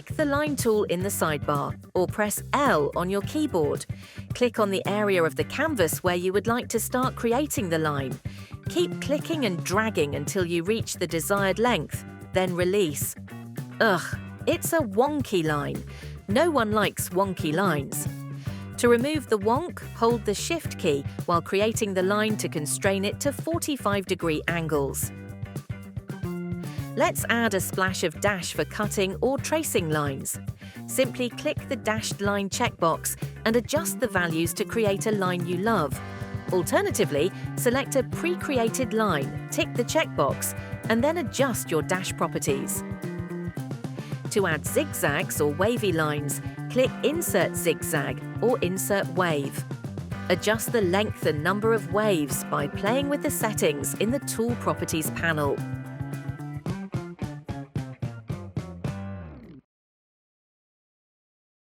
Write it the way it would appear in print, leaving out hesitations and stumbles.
Click the Line tool in the sidebar, or press L on your keyboard. Click on the area of the canvas where you would like to start creating the line. Keep clicking and dragging until you reach the desired length, then release. Ugh, it's a wonky line. No one likes wonky lines. To remove the wonk, hold the Shift key while creating the line to constrain it to 45-degree angles. Let's add a splash of dash for cutting or tracing lines. Simply click the dashed line checkbox and adjust the values to create a line you love. Alternatively, select a pre-created line, tick the checkbox, and then adjust your dash properties. To add zigzags or wavy lines, click Insert Zigzag or Insert Wave. Adjust the length and number of waves by playing with the settings in the Tool Properties panel.